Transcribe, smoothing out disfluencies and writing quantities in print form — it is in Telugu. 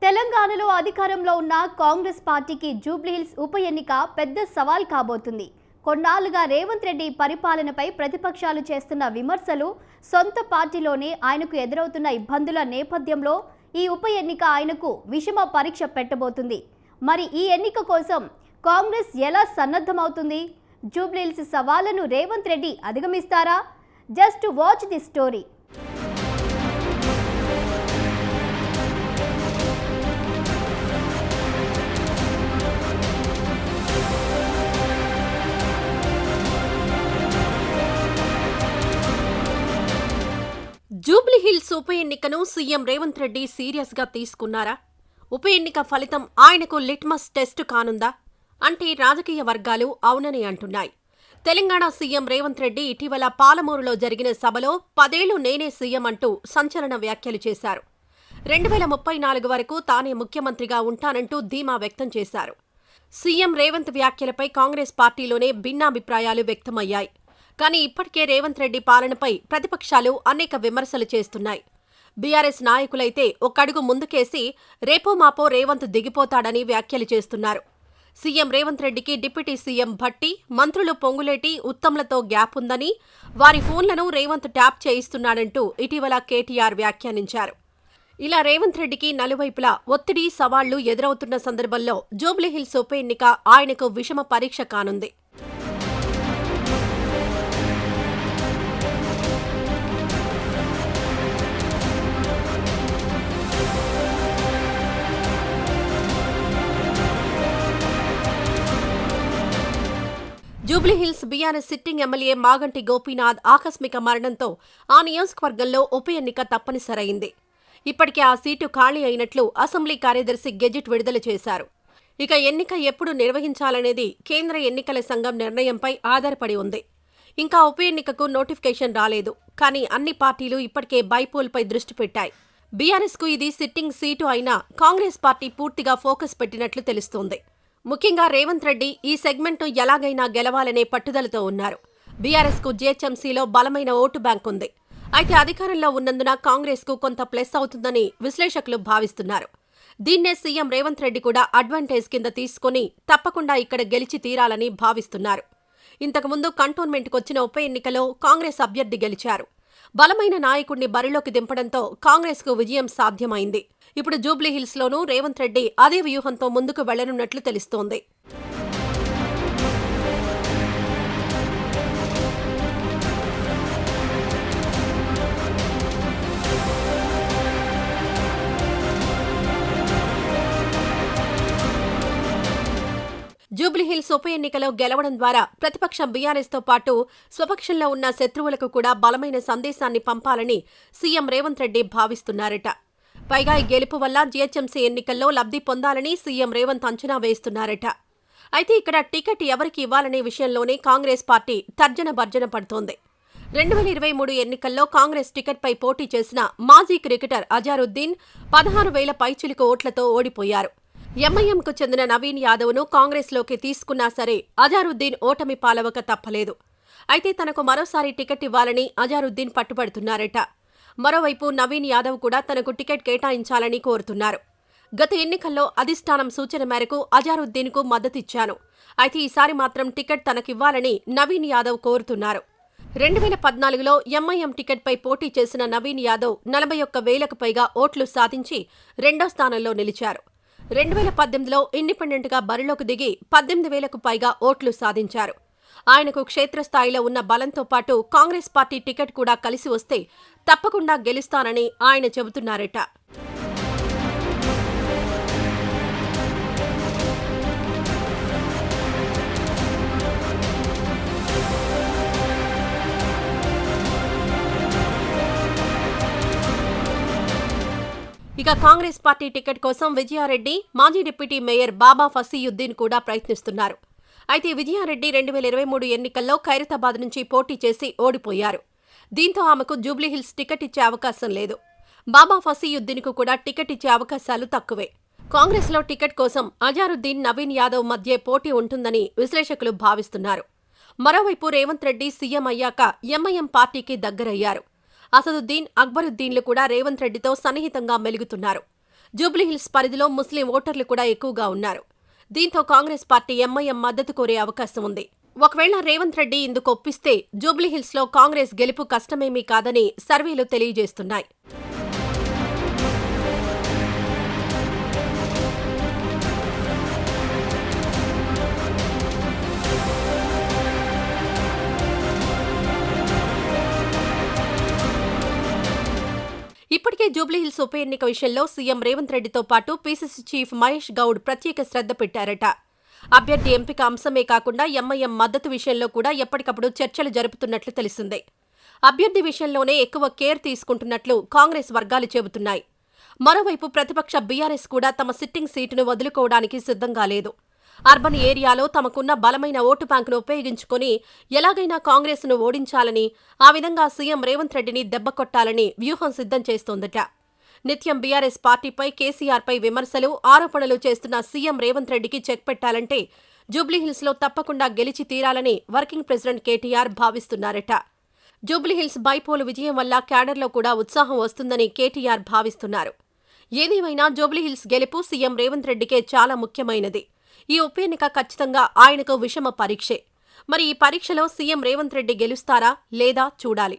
తెలంగాణలో అధికారంలో ఉన్న కాంగ్రెస్ పార్టీకి జూబ్లీహిల్స్ ఉప ఎన్నిక పెద్ద సవాల్ కాబోతుంది. కొన్నాళ్లుగా రేవంత్ రెడ్డి పరిపాలనపై ప్రతిపక్షాలు చేస్తున్న విమర్శలు, సొంత పార్టీలోనే ఆయనకు ఎదురవుతున్న ఇబ్బందుల నేపథ్యంలో ఈ ఉప ఎన్నిక ఆయనకు విషమ పరీక్ష పెట్టబోతుంది. మరి ఈ ఎన్నిక కోసం కాంగ్రెస్ ఎలా సన్నద్ధమవుతుంది? జూబ్లీహిల్స్ సవాళ్లను రేవంత్ రెడ్డి అధిగమిస్తారా? Just watch the story. Jubilee Hills ఉప ఎన్నికను సీఎం రేవంత్ రెడ్డి సీరియస్ గా తీసుకున్నారా? ఉప ఎన్నిక ఫలితం ఆయనకు లిట్మస్ టెస్టు కానుందా అంటే రాజకీయ వర్గాలు అవునని అంటున్నాయి. తెలంగాణ సీఎం రేవంత్ రెడ్డి ఇటీవల పాలమూరులో జరిగిన సభలో 10 ఏళ్లు నేనే సీఎం అంటూ సంచలన వ్యాఖ్యలు చేశారు. 2034 వరకు తానే ముఖ్యమంత్రిగా ఉంటానంటూ ధీమా వ్యక్తం చేశారు. సీఎం రేవంత్ వ్యాఖ్యలపై కాంగ్రెస్ పార్టీలోనే భిన్నాభిప్రాయాలు వ్యక్తమయ్యాయి. కానీ ఇప్పటికే రేవంత్ రెడ్డి పాలనపై ప్రతిపక్షాలు అనేక విమర్శలు చేస్తున్నాయి. బీఆర్ఎస్ నాయకులైతే ఒక్కడుగు ముందుకేసి రేపో మాపో రేవంత్ దిగిపోతాడని వ్యాఖ్యలు చేస్తున్నారు. సీఎం రేవంత్ రెడ్డికి డిప్యూటీ సీఎం భట్టి, మంత్రులు పొంగులేటి, ఉత్తమ్లతో గ్యాప్ ఉందని, వారి ఫోన్లను రేవంత్ ట్యాప్ చేయిస్తున్నాడంటూ ఇటీవల కేటీఆర్ వ్యాఖ్యానించారు. ఇలా రేవంత్ రెడ్డికి నలువైపులా ఒత్తిడి, సవాళ్లు ఎదురవుతున్న సందర్భంలో జూబ్లీహిల్స్ ఉప ఎన్నిక ఆయనకు విషమ పరీక్ష కానుంది. Jubilee Hills BRS sitting MLA Maganti Gopinath ఆకస్మిక మరణంతో ఆ నియోజకవర్గంలో ఉప ఎన్నిక తప్పనిసరైంది. ఇప్పటికే ఆ సీటు ఖాళీ అయినట్లు అసెంబ్లీ కార్యదర్శి గెజిట్ విడుదల చేశారు. ఇక ఎన్నిక ఎప్పుడు నిర్వహించాలనేది కేంద్ర ఎన్నికల సంఘం నిర్ణయంపై ఆధారపడి ఉంది. ఇంకా ఉప ఎన్నికకు నోటిఫికేషన్ రాలేదు. కానీ అన్ని పార్టీలు ఇప్పటికే బైపోల్పై దృష్టి పెట్టాయి. బీఆర్ఎస్కు ఇది సిట్టింగ్ సీటు అయినా కాంగ్రెస్ పార్టీ పూర్తిగా ఫోకస్ పెట్టినట్లు తెలుస్తోంది. ముఖ్యంగా రేవంత్ రెడ్డి ఈ సెగ్మెంట్ను ఎలాగైనా గెలవాలనే పట్టుదలతో ఉన్నారు. బీఆర్ఎస్కు జీహెచ్ఎంసీలో బలమైన ఓటు బ్యాంక్ ఉంది. అయితే అధికారంలో ఉన్నందున కాంగ్రెస్కు కొంత ప్లస్ అవుతుందని విశ్లేషకులు భావిస్తున్నారు. దీన్నే సీఎం రేవంత్ రెడ్డి కూడా అడ్వాంటేజ్ కింద తీసుకుని తప్పకుండా ఇక్కడ గెలిచి తీరాలని భావిస్తున్నారు. ఇంతకుముందు కంటోన్మెంట్కొచ్చిన ఉప ఎన్నికలో కాంగ్రెస్ అభ్యర్థి గెలిచారు. బలమైన నాయకుడిని బరిలోకి దింపడంతో కాంగ్రెస్కు విజయం సాధ్యమైంది. ఇప్పుడు జూబ్లీహిల్స్లోనూ రేవంత్ రెడ్డి అదే వ్యూహంతో ముందుకు వెళ్లనున్నట్లు తెలుస్తోంది. జూబ్లీహిల్స్ ఉప ఎన్నికలో గెలవడం ద్వారా ప్రతిపక్షం బీఆర్ఎస్తో పాటు స్వపక్షంలో ఉన్న శత్రువులకు కూడా బలమైన సందేశాన్ని పంపాలని సీఎం రేవంత్ రెడ్డి భావిస్తున్నారట. పైగా ఈ గెలుపు వల్ల జీహెచ్ఎంసీ ఎన్నికల్లో లబ్ధి పొందాలని సీఎం రేవంత్ అంచనా వేస్తున్నారట. అయితే ఇక్కడ టికెట్ ఎవరికి ఇవ్వాలనే విషయంలోనే కాంగ్రెస్ పార్టీ తర్జన భర్జన పడుతోంది. 2023 ఎన్నికల్లో కాంగ్రెస్ టికెట్పై పోటీ చేసిన మాజీ క్రికెటర్ అజారుద్దీన్ 16,000 పైచిలుకు ఓట్లతో ఓడిపోయారు. ఎంఐఎంకు చెందిన నవీన్ యాదవ్ను కాంగ్రెస్లోకి తీసుకున్నా సరే అజారుద్దీన్ ఓటమి పాలవక తప్పలేదు. అయితే తనకు మరోసారి టికెట్ ఇవ్వాలని అజారుద్దీన్ పట్టుబడుతున్నారట. మరోవైపు నవీన్ యాదవ్ కూడా తనకు టికెట్ కేటాయించాలని కోరుతున్నారు. గత ఎన్నికల్లో అధిష్టానం సూచన మేరకు అజారుద్దీన్కు మద్దతిచ్చాను. అయితే ఈసారి మాత్రం టికెట్ తనకివ్వాలని నవీన్ యాదవ్ కోరుతున్నారు. 2014లో ఎంఐఎం టికెట్పై పోటీ చేసిన నవీన్ యాదవ్ 41,000కు పైగా ఓట్లు సాధించి 2వ స్థానంలో నిలిచారు. 2018లో ఇండిపెండెంట్గా బరిలోకి దిగి 18,000కు పైగా ఓట్లు సాధించారు. ఆయనకు క్షేత్రస్థాయిలో ఉన్న బలంతో పాటు కాంగ్రెస్ పార్టీ టికెట్ కూడా కలిసి వస్తే తప్పకుండా గెలుస్తానని ఆయన చెబుతున్నారట. ఇక కాంగ్రెస్ పార్టీ టికెట్ కోసం విజయారెడ్డి, మాజీ డిప్యూటీ మేయర్ బాబా ఫసీయుద్దీన్ కూడా ప్రయత్నిస్తున్నారు. అయితే విజయారెడ్డి 2023 ఎన్నికల్లో ఖైరతాబాద్ నుంచి పోటీ చేసి ఓడిపోయారు. దీంతో ఆమెకు జూబ్లీహిల్స్ టికెట్ ఇచ్చే అవకాశం లేదు. బాబా ఫసీయుద్దీన్కు కూడా టికెట్ ఇచ్చే అవకాశాలు తక్కువే. కాంగ్రెస్లో టికెట్ కోసం అజారుద్దీన్, నవీన్ యాదవ్ మధ్య పోటీ ఉంటుందని విశ్లేషకులు భావిస్తున్నారు. మరోవైపు రేవంత్ రెడ్డి సీఎం అయ్యాక ఎంఐఎం పార్టీకి దగ్గరయ్యారు. అసదుద్దీన్, అక్బరుద్దీన్లు కూడా రేవంత్ రెడ్డితో సన్నిహితంగా మెలుగుతున్నారు. జూబ్లీహిల్స్ పరిధిలో ముస్లిం ఓటర్లు కూడా ఎక్కువగా ఉన్నారు. దీంతో కాంగ్రెస్ పార్టీ ఎంఐఎం మద్దతు కోరే అవకాశం ఉంది. ఒకవేళ రేవంత్ రెడ్డి ఇందుకు ఒప్పిస్తే జూబ్లీహిల్స్లో కాంగ్రెస్ గెలుపు కష్టమేమీ కాదని సర్వేలు తెలియజేస్తున్నాయి. ఇప్పటికే జూబ్లీహిల్స్ ఉప ఎన్నిక విషయంలో సీఎం రేవంత్ రెడ్డితో పాటు పీసీసీ చీఫ్ మహేష్ గౌడ్ ప్రత్యేక శ్రద్ధ పెట్టారట. అభ్యర్థి ఎంపిక అంశమే కాకుండా ఎంఐఎం మద్దతు విషయంలో కూడా ఎప్పటికప్పుడు చర్చలు జరుపుతున్నట్లు తెలిసిందే. అభ్యర్థి విషయంలోనే ఎక్కువ కేర్ తీసుకుంటున్నట్లు కాంగ్రెస్ వర్గాలు చెబుతున్నాయి. మరోవైపు ప్రతిపక్ష బీఆర్ఎస్ కూడా తమ సిట్టింగ్ సీటును వదులుకోవడానికి సిద్ధంగా లేదు. అర్బన్ ఏరియాలో తమకున్న బలమైన ఓటు బ్యాంకును ఉపయోగించుకుని ఎలాగైనా కాంగ్రెస్ను ఓడించాలని, ఆ విధంగా సీఎం రేవంత్ రెడ్డిని దెబ్బకొట్టాలని వ్యూహం సిద్ధం చేస్తోందట. నిత్యం బీఆర్ఎస్ పార్టీపై, కేసీఆర్పై విమర్శలు, ఆరోపణలు చేస్తున్న సీఎం రేవంత్ రెడ్డికి చెక్ పెట్టాలంటే జూబ్లీహిల్స్లో తప్పకుండా గెలిచి తీరాలని working president KTR భావిస్తున్నారట. Jubilee Hills bypoll విజయం వల్ల క్యాడర్లో కూడా ఉత్సాహం వస్తుందని కేటీఆర్ భావిస్తున్నారు. ఏదేమైనా జూబ్లీహిల్స్ గెలుపు సీఎం రేవంత్ రెడ్డికే చాలా ముఖ్యమైనది. ఈ ఉప ఎన్నిక ఖచ్చితంగా ఆయనకు విషమ పరీక్షే. మరి ఈ పరీక్షలో సీఎం రేవంత్ రెడ్డి గెలుస్తారా లేదా చూడాలి.